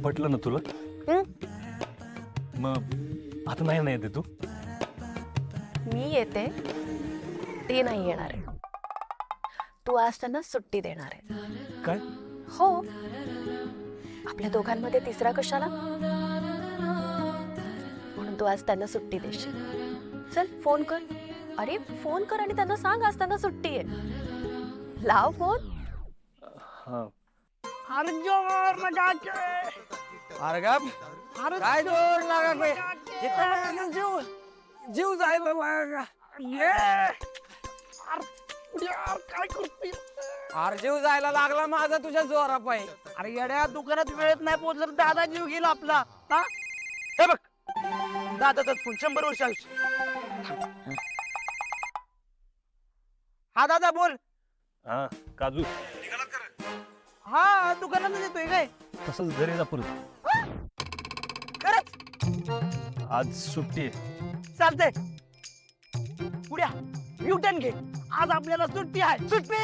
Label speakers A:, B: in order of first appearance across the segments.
A: पटलं ना तुला? मग आता नाही येते तू?
B: मी येते, ते नाही येणार आहे. तू आज त्यांना सुट्टी देणार आहे.
A: काय?
B: हो. आपल्या दोघांमध्ये तिसरा कशाला? म्हणून तू आज त्यांना सुट्टी देशील. चल फोन कर. अरे फोन कर आणि त्यांना सांग आज त्यांना सुट्टी आहे. लाव फोन.
A: हा.
C: अरे जोर लगा के
D: अरे गप
C: अरे
D: काय जोर लागा पे
C: जितना जीव जीव जायला लागा ये अरे यार काय करते
D: अरे जीव जायला लागला माझा तुझ्या जोरा पायी.
C: अरे येड्या दुकानात वेळेत नाही पोहोचलं तर दादा जीव गेला आपला. हा हे बघ दादाचा फोन 100 वर्ष आयुष्य. हा दादा बोल.
A: हा काजू
C: हा दुकानातच येतोय काय?
A: तसंच घरी जा परत.
C: खरंच
A: आज सुट्टी आहे.
C: चालतंय. पुढ्या युटर्न घे. आज आपल्याला सुट्टी आहे. सुट्टी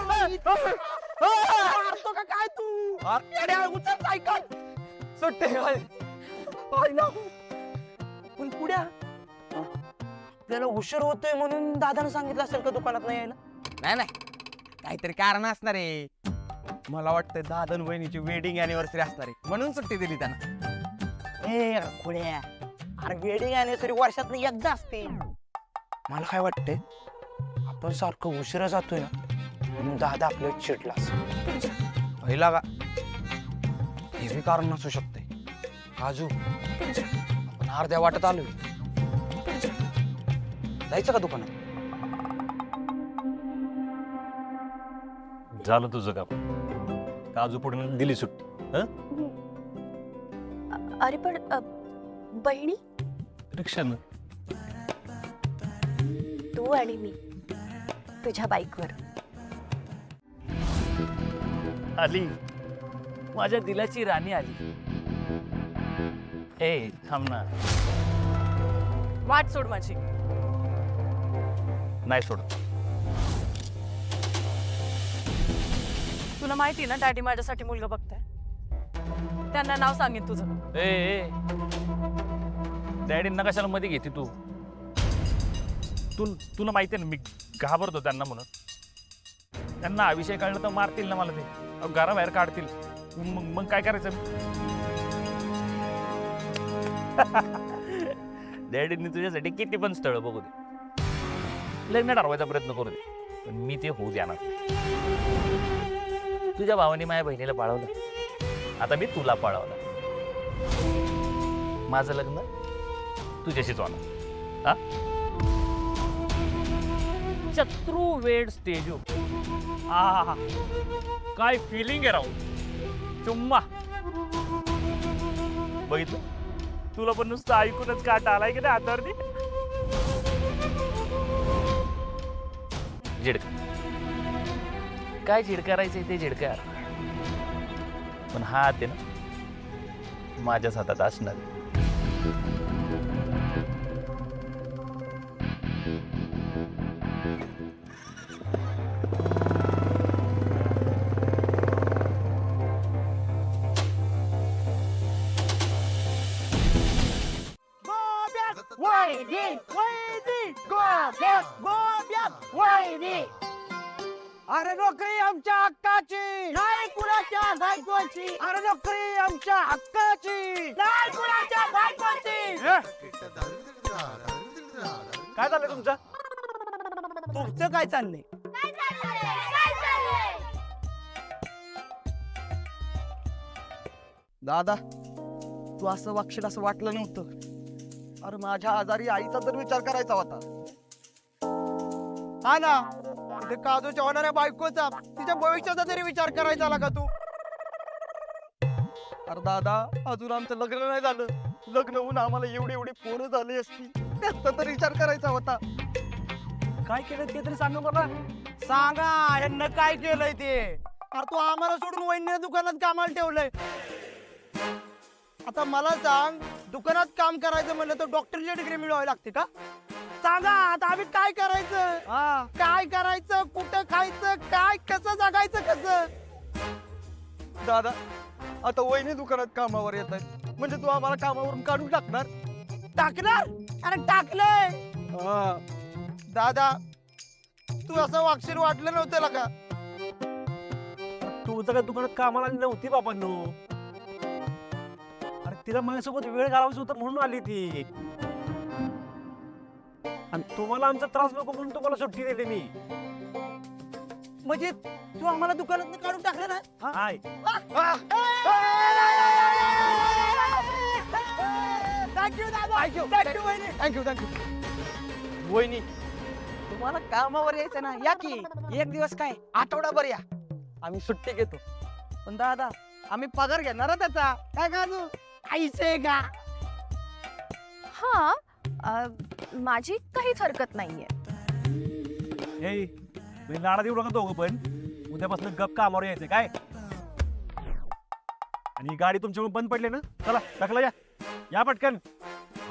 C: मारतो का काय तू? येड्या, उचल सायकल.
D: सुट्टी
C: पाहिलं. पण पुढ्या आपल्याला उशीर होतोय म्हणून दादाने सांगितलं असेल का दुकानात नाही यायला?
D: नाही नाही काहीतरी कारण असणार आहे. मला वाटतं दादन वहिनीची वेडिंग अॅनिव्हर्सरी असणार आहे म्हणून सुट्टी दिली त्यांना.
C: ए खुड्या, अरे वेडिंग अॅनिव्हर्सरी वर्षात एकदा असते. मला काय वाटतंय आपण सारखं उशिरा जातोय ना म्हणून दादा आपल्याला चिडला असेल.
D: पहिला का हे बी कारण नसू शकते. काजू आपण अर्ध्या वाटत आलोय. जायचं का दुकानात?
A: झालं तुझं काम. काजू पुढे दिली सुट्टी.
B: अरे पण बहिणी,
A: रिक्षानं.
B: तू आणि मी तुझ्या बाईकवर.
E: आली माझ्या दिलाची राणी आली. ए थांब ना.
F: वाट सोड माझी.
A: नाही सोड.
F: तुला माहिती ना डॅडी माझ्यासाठी मुलगा बघताय. त्यांना नाव सांगेन तुझं.
E: ए डॅडींना कशाला मध्ये घेते तू? तुला माहिती आहे ना मी घाबरतो त्यांना म्हणून. त्यांना हा विषय कळला तर मारतील ना मला ते. घराबाहेर काढतील. मग काय करायचं? डॅडींनी तुझ्यासाठी किती पण स्थळ बघू दे, लग्न ठरवायचा प्रयत्न करू दे, पण मी ते होऊ देणार. तुझ्या भावाने माझ्या बहिणीला पाळवलं, आता मी तुला पाळवलं. माझं लग्न तुझ्याशीच होणार. हा चतुर्वेद स्टेज. आ काय फिलिंग आहे राहून. चुम्मा बघितलं, तुला पण नुसतं ऐकूनच काट आलाय की नाही हातावरती. झिडक काय झिडकारायचंय ते झिडकार, पण हा हात आहे ना माझ्याच हातात असणार.
C: अरे नोकरी आमच्या हक्काची नाही कुणाच्या बायकोची. अरे नोकरी आमच्या हक्काची नाही कुणाच्या बायकोची.
E: काय झालं तुमचं?
C: तुमचं काय चाललंय?
D: दादा तू असं वागशील असं वाटलं नव्हतं. अरे माझ्या आजारी आईचा तर विचार करायचा होता.
C: हा ना, ते काजूच्या होणाऱ्या बायकोचा, तिच्या भविष्याचा तरी विचार करायचा आला का तू?
D: अरे दादा अजून आमचं लग्न नाही झालं. लग्न होऊन आम्हाला एवढी एवढी पोरं झाली असती, त्याचा तर विचार करायचा होता.
C: काय केलं ते तरी सांगू मला. सांगा यांना काय केलंय ते. अरे तू आम्हाला सोडून वहिनी दुकानात कामाला ठेवलंय. आता मला सांग, दुकानात काम करायचं म्हणलं तर डॉक्टरची डिग्री मिळवावी लागते का? सांगा आता आम्ही काय करायचं? काय करायचं, कुठं खायचं, काय कसं जगायचं कसं?
D: दादा आता वहिनी दुकानात कामावर येत आहेत म्हणजे तू आम्हाला कामावरून काढून टाकणार?
C: अरे टाकलंय.
D: हा. दादा तू असं वागशील वाटलं नव्हतं का?
A: तू तर काय दुकानात कामाला आली नव्हती बाबांनो. अरे तिला माझ्यासोबत वेळ घालवायचा होता म्हणून आली ती. आणि तुम्हाला आमचा त्रास नको म्हणून तुम्हाला सुट्टी दिली मी.
C: म्हणजे तू आम्हाला दुकानात काढून टाकलं ना?
A: हाय.
D: थँक्यू वहिनी तुम्हाला कामावर यायचं ना या की. एक दिवस काय आठवडाभर या, आम्ही सुट्टी घेतो. पण दादा आम्ही पगार घेणार त्याचा काय का तू आईचे का?
B: हा माझी काहीच हरकत नाहीये.
A: हे तुम्ही लाडा देऊ नका दोघं पण. उद्यापासून गप कामावर यायचं काय. आणि ही गाडी तुमच्यामुळे बंद पडली ना. चला टाकला या. या पटकन.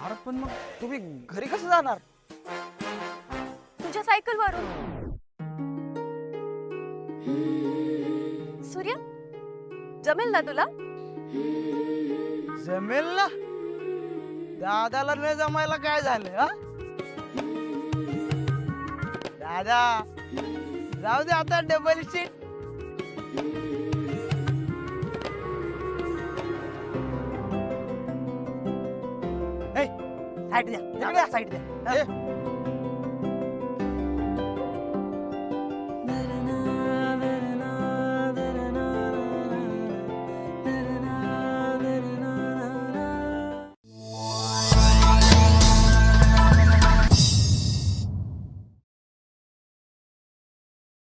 D: अरे पण मग तुम्ही घरी कसं जाणार?
B: तुझ्या सायकल वरून. सूर्य जमेल ना तुला?
D: जमेल ना. दादाला न जमायला काय झालं हा? दादा जाऊ दे आता डबल सीट. साईड द्या साईड द्या.